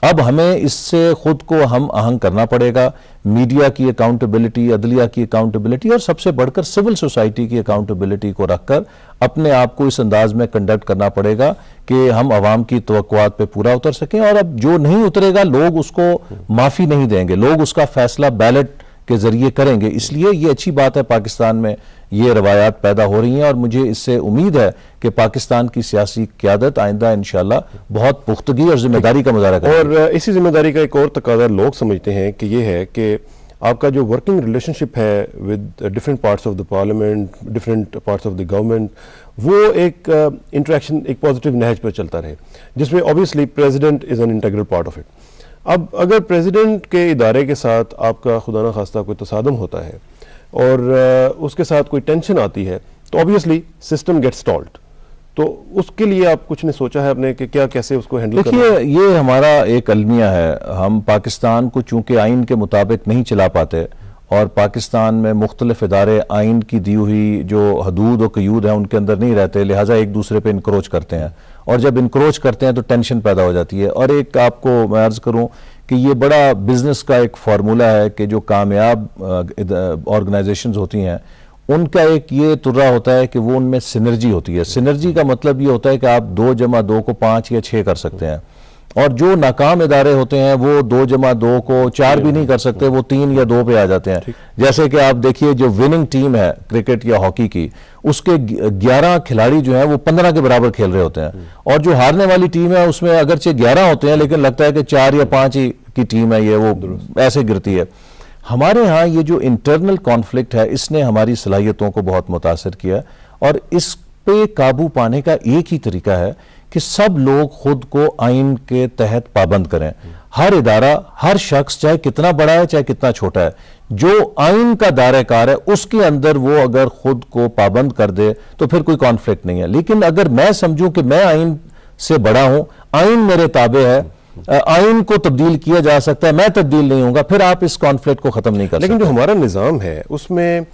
अब हमें इससे खुद को हम आहंग करना पड़ेगा। मीडिया की अकाउंटेबिलिटी, अदलिया की अकाउंटेबिलिटी और सबसे बढ़कर सिविल सोसाइटी की अकाउंटेबिलिटी को रखकर अपने आप को इस अंदाज में कंडक्ट करना पड़ेगा कि हम आवाम की तवक्कुआत पे पूरा उतर सकें। और अब जो नहीं उतरेगा, लोग उसको माफी नहीं देंगे, लोग उसका फैसला बैलेट के जरिए करेंगे। इसलिए ये अच्छी बात है, पाकिस्तान में ये रवायात पैदा हो रही हैं और मुझे इससे उम्मीद है कि पाकिस्तान की सियासी क़यादत आइंदा इंशाअल्लाह बहुत पुख्तगी और जिम्मेदारी का मुजाहरा करेगी। और इसी जिम्मेदारी का एक और तकाजा लोग समझते हैं कि ये है कि आपका जो वर्किंग रिलेशनशिप है with different parts of the parliament, different parts of the government, वो एक इंटरेक्शन एक पॉजिटिव नहज पर चलता रहे, जिसमें obviously president is an integral part of it. अब अगर प्रेसिडेंट के इदारे के साथ आपका खुदा न खास्ता कोई तसादम होता है और उसके साथ कोई टेंशन आती है, तो ऑब्वियसली सिस्टम गेट स्टॉल्ड। तो उसके लिए आप कुछ ने सोचा है अपने कि क्या, कैसे उसको हैंडल करना? देखिए, ये हमारा एक अलमिया है। हम पाकिस्तान को चूंकि आइन के मुताबिक नहीं चला पाते और पाकिस्तान में मुख्तलिफ इदारे आइन की दी हुई जो हदूद और क़यूद है उनके अंदर नहीं रहते, लिहाजा एक दूसरे पे इनक्रोच करते हैं। और जब इनक्रोच करते हैं तो टेंशन पैदा हो जाती है। और एक आपको मैं अर्ज करूं कि ये बड़ा बिजनेस का एक फार्मूला है कि जो कामयाब ऑर्गेनाइजेशंस होती हैं उनका एक ये तुर्रा होता है कि वो उनमें सिनर्जी होती है। सिनर्जी का मतलब ये होता है कि आप 2 + 2 को 5 या 6 कर सकते हैं। और जो नाकाम इदारे होते हैं वो 2 + 2 को 4 भी नहीं कर सकते, वो 3 या 2 पे आ जाते हैं। जैसे कि आप देखिए, जो विनिंग टीम है क्रिकेट या हॉकी की, उसके 11 खिलाड़ी जो हैं वो 15 के बराबर खेल रहे होते हैं। और जो हारने वाली टीम है उसमें अगरचे 11 होते हैं, लेकिन लगता है कि 4 या 5 ही की टीम है, ये वो ऐसे गिरती है। हमारे यहाँ ये जो इंटरनल कॉन्फ्लिक्ट है, इसने हमारी सलाहियतों को बहुत मुतासर किया। और इस पे काबू पाने का एक ही तरीका है कि सब लोग खुद को आइन के तहत पाबंद करें। हर इदारा, हर शख्स, चाहे कितना बड़ा है चाहे कितना छोटा है, जो आइन का दायरा-कार है उसके अंदर वो अगर खुद को पाबंद कर दे तो फिर कोई कॉन्फ्लिक्ट नहीं है। लेकिन अगर मैं समझूं कि मैं आइन से बड़ा हूं, आइन मेरे ताबे है, आइन को तब्दील किया जा सकता है, मैं तब्दील नहीं होऊंगा, फिर आप इस कॉन्फ्लिक्ट को खत्म नहीं कर सकते। लेकिन जो हमारा निज़ाम है उसमें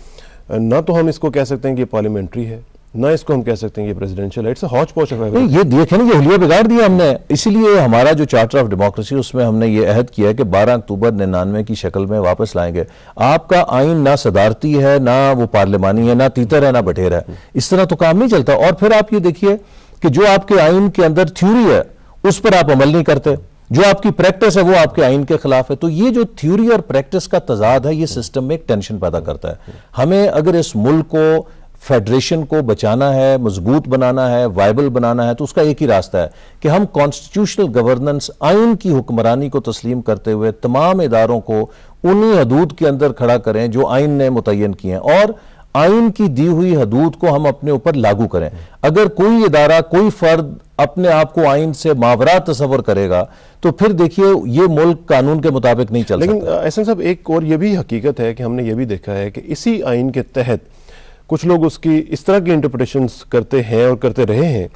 ना तो हम इसको कह सकते हैं कि पार्लियामेंट्री है, ना इसको हम कह सकते हैं कि प्रेसिडेंशियल है। इट्स अ हॉच पॉच ऑफ एवरीथिंग। ये देखें ना, ये हुलिया बिगाड़ दिया हमने। इसीलिए हमारा जो चार्टर ऑफ डेमोक्रेसी, उसमें हमने ये अहद किया है कि 12 अक्टूबर 99 की शक्ल में वापस लाएंगे। आपका आइन ना सदारती है, ना वो पार्लिमानी है, ना तीतर है, ना बटेर है। इस तरह तो काम नहीं चलता। और फिर आप ये देखिए कि जो आपके आइन के अंदर थ्योरी है उस पर आप अमल नहीं करते, जो आपकी प्रैक्टिस है वो आपके आइन के खिलाफ है। तो ये जो थ्योरी और प्रैक्टिस का तजाद है, ये सिस्टम में एक टेंशन पैदा करता है। हमें अगर इस मुल्क को, फेडरेशन को बचाना है, मजबूत बनाना है, वायबल बनाना है, तो उसका एक ही रास्ता है कि हम कॉन्स्टिट्यूशनल गवर्नेंस, आइन की हुक्मरानी को तस्लीम करते हुए तमाम इदारों को उन्हीं हदूद के अंदर खड़ा करें जो आइन ने मुतय्यन किए हैं, और आइन की दी हुई हदूद को हम अपने ऊपर लागू करें। अगर कोई इदारा, कोई फर्द अपने आप को आइन से मावरा तस्वर करेगा तो फिर देखिए ये मुल्क कानून के मुताबिक नहीं चल सकता। लेकिन एहसन साहब, एक और ये भी हकीकत है कि हमने ये भी देखा है कि इसी आइन के तहत कुछ लोग उसकी इस तरह की इंटरप्रिटेशंस करते हैं और करते रहे हैं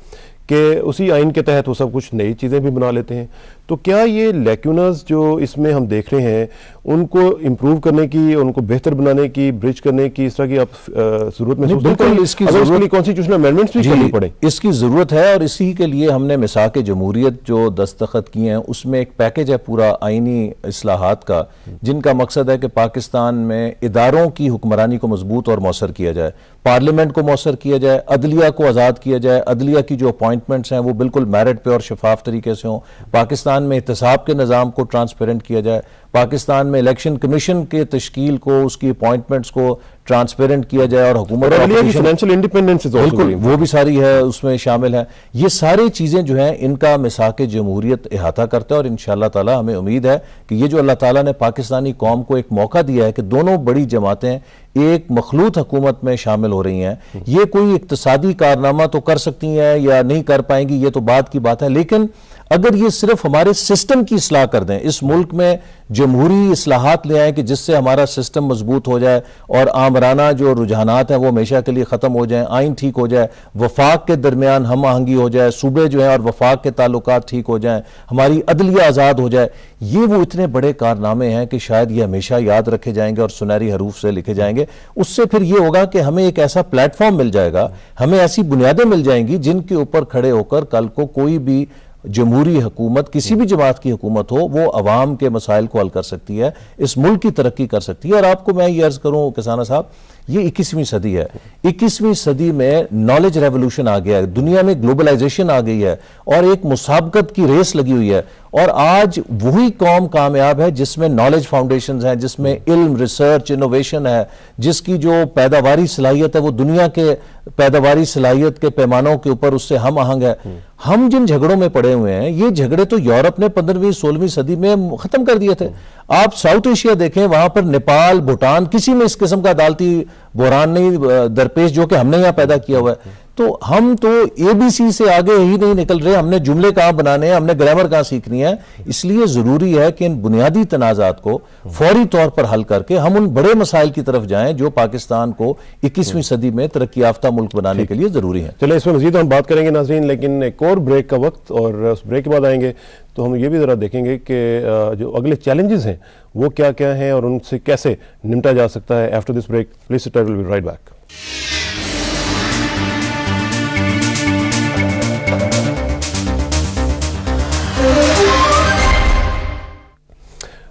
कि उसी आइन के तहत वो सब कुछ नई चीज़ें भी बना लेते हैं। तो क्या ये लैक्यूनस जो इसमें हम देख रहे हैं उनको इम्प्रूव करने की, उनको बेहतर बनाने की, ब्रिज करने की, इस तरह की आप जरूरत में बिल्कुल कॉन्स्टिट्यूशनल अमेंडमेंट्स भी करनी पड़े? इसकी जरूरत है और इसी के लिए हमने मिसाक जमहूरियत जो दस्तखत किए हैं उसमें एक पैकेज है पूरा आइनी इस्लाहात का, जिनका मकसद है कि पाकिस्तान में इदारों की हुक्मरानी को मजबूत और मौसर किया जाए। पार्लियामेंट को मौसर किया जाए, अदलिया को आज़ाद किया जाए, अदलिया की जो अपॉइंटमेंट्स हैं वो बिल्कुल मेरिट पे और शफाफ तरीके से हों, पाकिस्तान में एहतसाब के निज़ाम को ट्रांसपेरेंट किया जाए, पाकिस्तान में इलेक्शन कमीशन के तश्कील को, उसकी अपॉइंटमेंट्स को ट्रांसपेरेंट किया जाए और हुकूमत फाइनेंशियल इंडिपेंडेंस बिल्कुल वो भी सारी है उसमें शामिल है। ये सारी चीज़ें जो हैं इनका मिसाक जमहूरियत अहाता करता है और इंशाअल्लाह ताला हमें उम्मीद है कि ये जो अल्लाह ताला ने पाकिस्तानी कौम को एक मौका दिया है कि दोनों बड़ी जमातें एक मखलूत हुकूमत में शामिल हो रही हैं, ये कोई इक्तसादी कारनामा तो कर सकती हैं या नहीं कर पाएंगी, ये तो बात की बात है, लेकिन अगर ये सिर्फ हमारे सिस्टम की इस्लाह कर दें, इस मुल्क में जमहूरी इस्लाहात ले आएँ कि जिससे हमारा सिस्टम मजबूत हो जाए और आमराना जो रुझानात हैं वो हमेशा के लिए ख़त्म हो जाएं, आइन ठीक हो जाए, वफाक के दरमियान हम आहंगी हो जाए, सूबे जो हैं और वफाक के ताल्लुकात ठीक हो जाएं, हमारी अदलिया आज़ाद हो जाए, ये वो इतने बड़े कारनामे हैं कि शायद ये हमेशा याद रखे जाएंगे और सुनहरी हरूफ से लिखे जाएंगे। उससे फिर ये होगा कि हमें एक ऐसा प्लेटफॉर्म मिल जाएगा, हमें ऐसी बुनियादें मिल जाएंगी जिनके ऊपर खड़े होकर कल को कोई भी जमहूरी हुकूमत, किसी भी जमात की हुकूमत हो, वो अवाम के मसाइल को हल कर सकती है, इस मुल्क की तरक्की कर सकती है। और आपको मैं ये अर्ज करूं किसाना साहब, ये 21वीं सदी है, 21वीं सदी में नॉलेज रेवोल्यूशन आ गया है, दुनिया में ग्लोबलाइजेशन आ गई है और एक मुसाबकत की रेस लगी हुई है और आज वही कौम कामयाब है जिसमें नॉलेज फाउंडेशंस हैं, जिसमें इल्म, रिसर्च, इनोवेशन है, जिसकी जो पैदावारी सलाहियत है वो दुनिया के पैदावारी सलाहियत के पैमानों के ऊपर उससे हम आहंग है। हम जिन झगड़ों में पड़े हुए हैं, ये झगड़े तो यूरोप ने 15वीं 16वीं सदी में खत्म कर दिए थे। आप साउथ एशिया देखें, वहां पर नेपाल, भूटान, किसी में इस किस्म का अदालती बुहरान नहीं दरपेश जो कि हमने यहां पैदा किया हुआ है। तो हम तो एबीसी से आगे ही नहीं निकल रहे, हमने जुमले कहां बनाने हैं, हमने ग्रामर कहां सीखनी है। इसलिए जरूरी है कि इन बुनियादी तनाजात को फौरी तौर पर हल करके हम उन बड़े मसाइल की तरफ जाएं जो पाकिस्तान को 21वीं सदी में तरक्की याफ्ता मुल्क बनाने के लिए जरूरी है। चलिए इसमें मजीद हम बात करेंगे नाज़रीन, लेकिन एक और ब्रेक का वक्त, और उस ब्रेक के बाद आएंगे तो हम ये भी जरा देखेंगे कि जो अगले चैलेंजेस हैं वो क्या क्या हैं और उनसे कैसे निपटा जा सकता है। After this break please sit, I will be right back.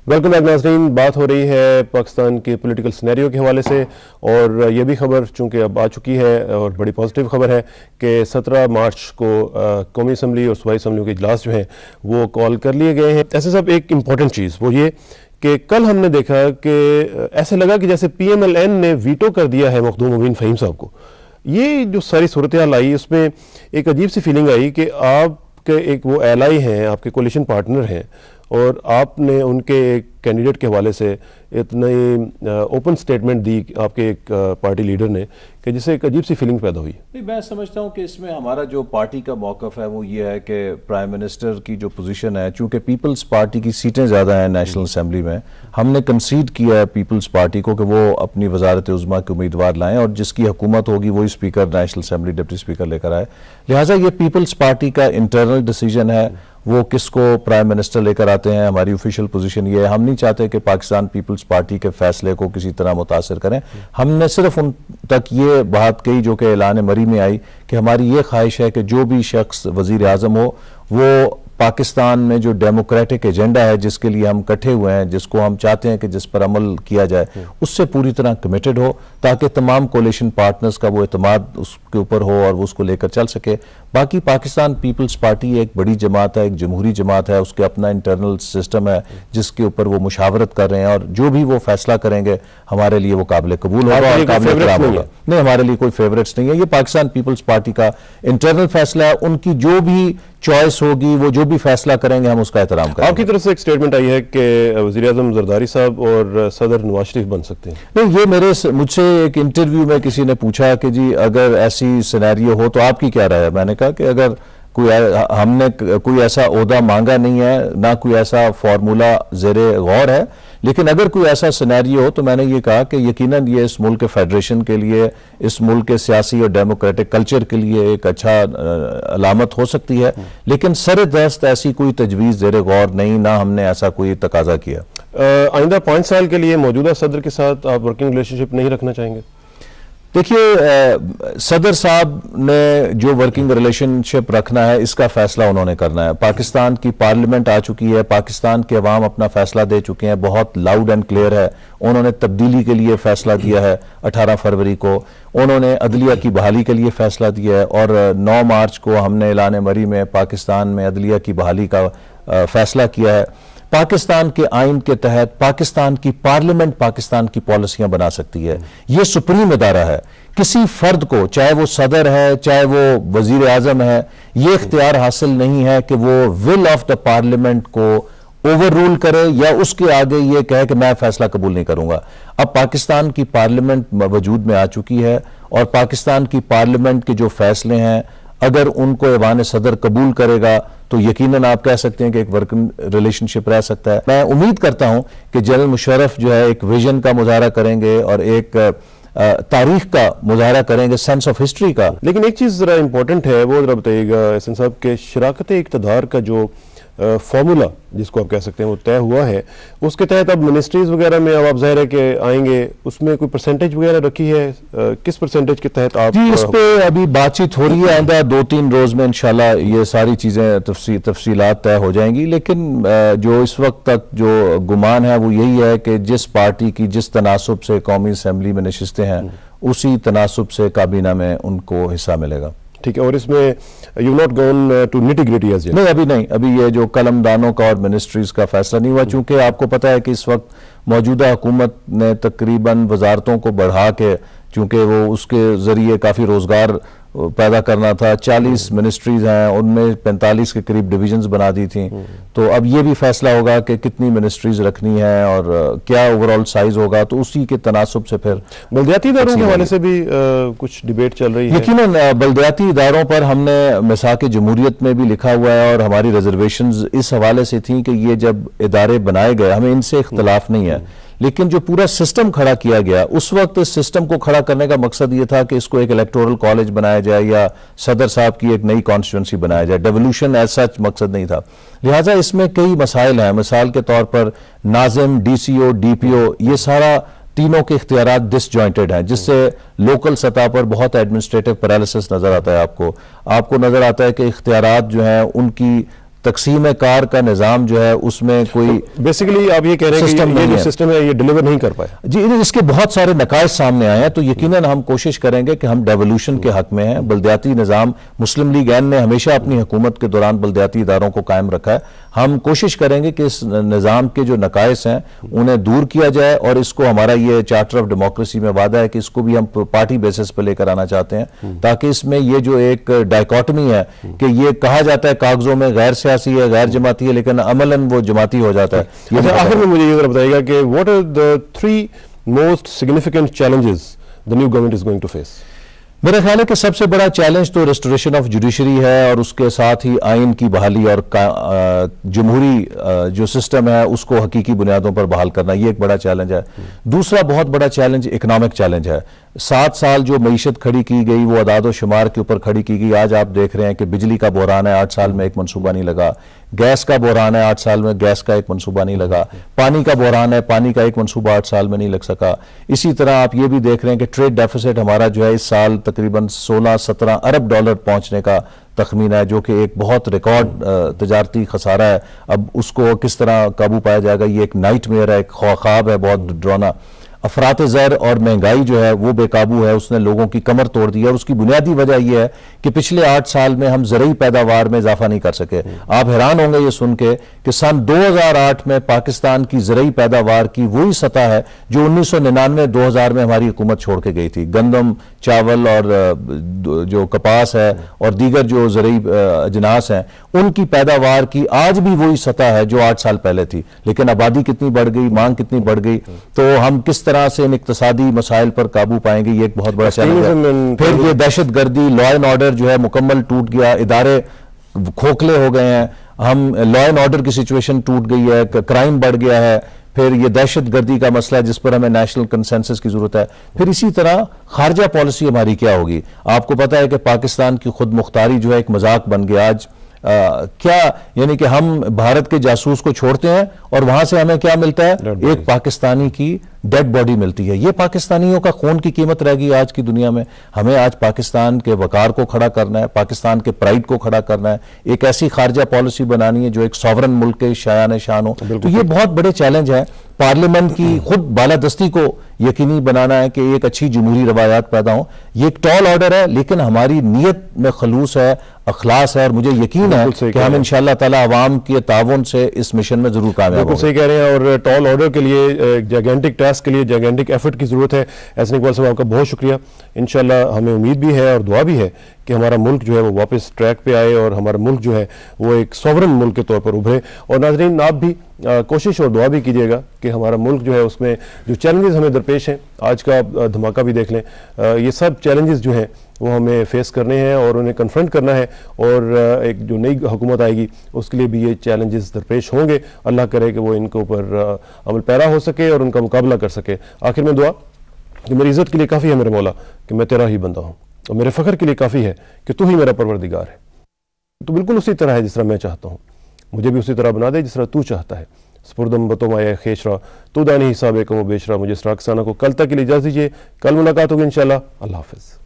Welcome back नाज़रीन, बात हो रही है पाकिस्तान के पॉलिटिकल सिनेरियो के हवाले से और ये भी खबर चूँकि अब आ चुकी है और बड़ी पॉजिटिव खबर है कि 17 मार्च को कौमी असम्बली और सूबाई असम्बलियों के इजलास जो हैं वो कॉल कर लिए गए हैं। ऐसे सब एक इम्पॉर्टेंट चीज़ वो ये कि कल हमने देखा कि ऐसे लगा कि जैसे PMLN ने वीटो कर दिया है मखदूम मोमीन फ़हीम साहब को। ये जो सारी सूरत हाल आई उसमें एक अजीब सी फीलिंग आई कि आपके एक वो एलाई हैं, आपके कोलिशन पार्टनर हैं और आपने उनके एक कैंडिडेट के हवाले से इतनी ओपन स्टेटमेंट दी आपके एक पार्टी लीडर ने कि जिससे एक अजीब सी फीलिंग पैदा हुई। नहीं, मैं समझता हूँ कि इसमें हमारा जो पार्टी का मौक़िफ़ है वो ये है कि प्राइम मिनिस्टर की जो पोजीशन है, चूँकि पीपल्स पार्टी की सीटें ज़्यादा हैं नेशनल असम्बली में, हमने कंसीड किया है पीपल्स पार्टी को कि वो अपनी वजारत उज़्मा के उम्मीदवार लाएँ और जिसकी हुकूमत होगी वही speaker national assembly deputy speaker लेकर आए। लिहाजा ये पीपल्स पार्टी का इंटरनल डिसीजन है वो किसको प्राइम मिनिस्टर लेकर आते हैं। हमारी ऑफिशियल पोजीशन ये है, हम नहीं चाहते कि पाकिस्तान पीपल्स पार्टी के फैसले को किसी तरह मुतासर करें। हमने सिर्फ उन तक ये बात कही जो कि ऐलान मरी में आई कि हमारी ये ख्वाहिश है कि जो भी शख्स वजीर आज़म हो वो पाकिस्तान में जो डेमोक्रेटिक एजेंडा है जिसके लिए हम इकट्ठे हुए हैं, जिसको हम चाहते हैं कि जिस पर अमल किया जाए, उससे पूरी तरह कमिटेड हो ताकि तमाम कोलिशन पार्टनर्स का वो एतमाद उसके ऊपर हो और वो उसको लेकर चल सके। बाकी पाकिस्तान पीपल्स पार्टी एक बड़ी जमात है, एक जमहूरी जमात है, उसके अपना इंटरनल सिस्टम है जिसके ऊपर वो मुशावरत कर रहे हैं और जो भी वो फैसला करेंगे हमारे लिए वो काबिल कबूल होगा और काबिल इकराम होगा। नहीं, हमारे लिए कोई फेवरेट्स नहीं है, ये पाकिस्तान पीपल्स पार्टी का इंटरनल फैसला है। उनकी जो भी चॉइस होगी, वो जो भी फैसला करेंगे हम उसका एहतराम करेंगे। आपकी तरफ से एक स्टेटमेंट आई है कि वज़ीर आज़म जरदारी साहब और सदर नवाज शरीफ बन सकते हैं। नहीं, ये मुझसे एक इंटरव्यू में किसी ने पूछा कि जी अगर ऐसी सिनेरियो हो तो आपकी क्या राय है। मैंने कहा कि अगर हमने कोई ऐसा ओहदा मांगा नहीं है, ना कोई ऐसा फार्मूला ज़ेरे गौर है, लेकिन अगर कोई ऐसा सिनेरियो हो तो मैंने ये कहा कि यकीनन ये इस मुल्क के फेडरेशन के लिए, इस मुल्क के सियासी और डेमोक्रेटिक कल्चर के लिए एक अच्छा अलामत हो सकती है, लेकिन सरदस्त ऐसी कोई तजवीज़ ज़ेरे गौर नहीं, ना हमने ऐसा कोई तकाजा किया। आइंदा 5 साल के लिए मौजूदा सदर के साथ आप वर्किंग रिलेशनशिप नहीं रखना चाहेंगे? देखिए, सदर साहब ने जो वर्किंग रिलेशनशिप रखना है इसका फैसला उन्होंने करना है। पाकिस्तान की पार्लियामेंट आ चुकी है, पाकिस्तान के अवाम अपना फैसला दे चुके हैं, बहुत लाउड एंड क्लियर है। उन्होंने तब्दीली के लिए फैसला दिया है 18 फरवरी को, उन्होंने अदलिया की बहाली के लिए फैसला दिया है और 9 मार्च को हमने ऐलान मरी में पाकिस्तान में अदलिया की बहाली का फैसला किया है। पाकिस्तान के आइन के तहत पाकिस्तान की पार्लियामेंट पाकिस्तान की पॉलिसियां बना सकती है। यह सुप्रीम इदारा है। किसी फर्द को, चाहे वो सदर है चाहे वो वजीर आजम है, यह इख्तियार हासिल नहीं है कि वो विल ऑफ द पार्लियामेंट को ओवर रूल करे या उसके आगे ये कहे कि मैं फैसला कबूल नहीं करूंगा। अब पाकिस्तान की पार्लियामेंट वजूद में आ चुकी है और पाकिस्तान की पार्लियामेंट के जो फैसले हैं अगर उनको ऐवान सदर कबूल करेगा तो यकीनन आप कह सकते हैं कि एक वर्किंग रिलेशनशिप रह सकता है। मैं उम्मीद करता हूं कि जनरल मुशर्रफ जो है एक विजन का मुजाहरा करेंगे और एक तारीख का मुजाहरा करेंगे, सेंस ऑफ हिस्ट्री का। लेकिन एक चीज जरा इंपॉर्टेंट है, वो जरा बताइएगा एहसन साहब के शराकत इक़्तिदार का जो फॉर्मूला जिसको आप कह सकते हैं वो तय हुआ है, उसके तहत अब मिनिस्ट्रीज वगैरह में अब आप ज़ाहिर है कि आएंगे, उसमें कोई परसेंटेज वगैरह रखी है? किस परसेंटेज के तहत आप? जी, इस पे अभी बातचीत हो रही है। आइंदा 2-3 रोज में इंशाल्लाह ये सारी चीजें तफसीलात तय हो जाएंगी। लेकिन जो इस वक्त तक जो गुमान है वो यही है कि जिस पार्टी की जिस तनासुब से कौमी असम्बली में नशिस्तें हैं उसी तनासुब से काबीना में उनको हिस्सा मिलेगा। ठीक है, और इसमें you not gone to nitty gritty as yet? नहीं, अभी नहीं। अभी ये जो कलमदानों का और मिनिस्ट्रीज का फैसला नहीं हुआ, चूंकि आपको पता है कि इस वक्त मौजूदा हुकूमत ने तकरीबन वजारतों को बढ़ा के, चूंकि वो उसके जरिए काफ़ी रोजगार पैदा करना था, 40 मिनिस्ट्रीज हैं, उनमें 45 के करीब डिविजन्स बना दी थी। तो अब ये भी फैसला होगा कि कितनी मिनिस्ट्रीज रखनी है और क्या ओवरऑल साइज होगा, तो उसी के तनासुब से फिर बल्दियाती इदारों के हवाले से भी कुछ डिबेट चल रही है। यकीनन बल्दियाती इदारों पर हमने मिसाक जमहूरियत में भी लिखा हुआ है और हमारी रिजर्वेशंस इस हवाले से थी कि ये जब इदारे बनाए गए, हमें इनसे इख्तलाफ नहीं है, लेकिन जो पूरा सिस्टम खड़ा किया गया उस वक्त इस सिस्टम को खड़ा करने का मकसद ये था कि इसको एक इलेक्टोरल कॉलेज बनाया जाए या सदर साहब की एक नई कॉन्स्टिट्यूंसी बनाया जाए। डेवोल्यूशन एज सच मकसद नहीं था। लिहाजा इसमें कई मसाइल हैं। मिसाल के तौर पर नाजिम, डीसीओ, डीपीओ, ये सारा तीनों के इख्तियारात डिसजॉइंटेड हैं, जिससे लोकल सतह पर बहुत एडमिनिस्ट्रेटिव पैरालिसिस नजर आता है। आपको नजर आता है कि इख्तियारात जो हैं उनकी तकसीम कार का निजाम जो है उसमें कोई बेसिकली आप ये कह रहे हैं कि ये जो सिस्टम है ये डिलीवर नहीं कर पाया। जी, इसके बहुत सारे नकायज सामने आए हैं। तो यकीनन हम कोशिश करेंगे कि हम डेवोल्यूशन के हक में हैं। बल्दियाती निजाम, मुस्लिम लीग एन ने हमेशा अपनी हुकूमत के दौरान बल्दियाती इदारों को कायम रखा है। हम कोशिश करेंगे कि इस निजाम के जो नकायस हैं उन्हें दूर किया जाए और इसको, हमारा ये चार्टर ऑफ डेमोक्रेसी में वादा है कि इसको भी हम पार्टी बेसिस पर लेकर आना चाहते हैं, ताकि इसमें ये जो एक डायकॉटमी है कि ये कहा जाता है कागजों में गैर सियासी है, गैर जमाती है, लेकिन अमलन वो जमाती हो जाता है। आखिर में मुझे ये बताइएगा कि what are the 3 most significant challenges the new government is going to face? मेरा ख्याल है कि सबसे बड़ा चैलेंज तो रेस्टोरेशन ऑफ जुडिशरी है और उसके साथ ही आइन की बहाली और जमहूरी जो सिस्टम है उसको हकीकी बुनियादों पर बहाल करना, ये एक बड़ा चैलेंज है। दूसरा बहुत बड़ा चैलेंज इकोनॉमिक चैलेंज है। 7 साल जो मईशत खड़ी की गई वो अदाद शुमार के ऊपर खड़ी की गई। आज आप देख रहे हैं कि बिजली का बहरान है, 8 साल में एक मनसूबा नहीं लगा। गैस का बहरान है, 8 साल में गैस का एक मनसूबा नहीं लगा। पानी का बहरान है, पानी का एक मनसूबा 8 साल में नहीं लग सका। इसी तरह आप ये भी देख रहे हैं कि ट्रेड डेफिसिट हमारा जो है इस साल तकरीबन 16-17 अरब डॉलर पहुंचने का तखमीना है, जो कि एक बहुत रिकॉर्ड तजारती खसारा है। अब उसको किस तरह काबू पाया जाएगा, ये एक नाइटमेयर है, एक ख्वाब है बहुत डरावना। अफरात ज़र और महंगाई जो है वो बेकाबू है, उसने लोगों की कमर तोड़ दी है और उसकी बुनियादी वजह यह है कि पिछले 8 साल में हम ज़रूरी पैदावार में इजाफा नहीं कर सके। आप हैरान होंगे ये सुन के कि सन 2008 में पाकिस्तान की ज़रूरी पैदावार की वही सतह है जो 1999-2000 में हमारी हुकूमत छोड़ के गई थी। गंदम, चावल और जो कपास है और दीगर जो ज़रूरी अजनास हैं उनकी पैदावार की आज भी वही सतह है जो 8 साल पहले थी। लेकिन आबादी कितनी बढ़ गई, मांग कितनी बढ़ गई, तो हम किस तरह से इन इक्तिसादी मसाइल पर काबू पाएंगे, ये एक बहुत बड़ा चैलेंज है। फिर ये दहशतगर्दी, लॉ एंड ऑर्डर जो है मुकम्मल टूट गया, इदारे खोखले हो गए हैं, हम लॉ एंड ऑर्डर की सिचुएशन टूट गई है, क्राइम बढ़ गया है। फिर ये दहशतगर्दी का मसला जिस पर हमें नेशनल कंसेंसस की जरूरत है। फिर इसी तरह खारजा पॉलिसी हमारी क्या होगी। आपको पता है कि पाकिस्तान की खुद मुख्तारी जो है एक मजाक बन गया आज। क्या यानी कि हम भारत के जासूस को छोड़ते हैं और वहां से हमें क्या मिलता है, एक पाकिस्तानी की डेड बॉडी मिलती है। ये पाकिस्तानियों का खून की कीमत रहेगी आज की दुनिया में। हमें आज पाकिस्तान के वकार को खड़ा करना है, पाकिस्तान के प्राइड को खड़ा करना है, एक ऐसी खारजा पॉलिसी बनानी है जो एक सॉवरन मुल्क के शायान शान हो। तो ये बहुत बड़े चैलेंज है। पार्लियामेंट की खुद बालादस्ती को यकीनी बनाना है कि एक अच्छी जमहूरी रवायात पैदा हो। ये एक टॉल ऑर्डर है, लेकिन हमारी नीयत में खलूस है, अखलास है, और मुझे यकीन है कि हम इंशाअल्लाह ताला अवाम के ताउन से इस मिशन में जरूर कामयाब होंगे। सही कह रहे हैं। और टॉल ऑर्डर के लिए, जायगेंटिक टास्क के लिए जायगेंटिक एफर्ट की जरूरत है। एहसन इकबाल साहब, आपका बहुत शुक्रिया। इंशाअल्लाह हमें उम्मीद भी है और दुआ भी है कि हमारा मुल्क जो है वो वापस ट्रैक पे आए और हमारा मुल्क जो है वो एक सॉवरन मुल्क के तौर पर उभरे। और नाज़रीन, आप भी कोशिश और दुआ भी कीजिएगा कि हमारा मुल्क जो है उसमें जो चैलेंजेस हमें दरपेश हैं, आज का धमाका भी देख लें, ये सब चैलेंजेस जो हैं वो हमें फेस करने हैं और उन्हें कन्फ्रंट करना है। और एक जो नई हुकूमत आएगी उसके लिए भी ये चैलेंजेस दरपेश होंगे। अल्लाह करे कि वो इनके ऊपर अमल पैरा हो सके और उनका मुकाबला कर सके। आखिर में दुआ कि मेरी इज़्ज़त के लिए काफ़ी है मेरे मौला कि मैं तेरा ही बंदा हूँ, और मेरे फ़ख्र के लिए काफ़ी है कि तू ही मेरा परवरदिगार है। तो बिल्कुल उसी तरह है जिस तरह मैं चाहता हूँ, मुझे भी उसी तरह बना दे जिस तरह तू चाहता है। स्पुरदम बतो माया खेशरा तो दानी हिसाब कमो बेशरा। मुझे सराकसाना को कल तक के लिए इजाज़त दीजिए। कल मुलाकात होगी इंशाअल्लाह। अल्लाह हाफ़िज़।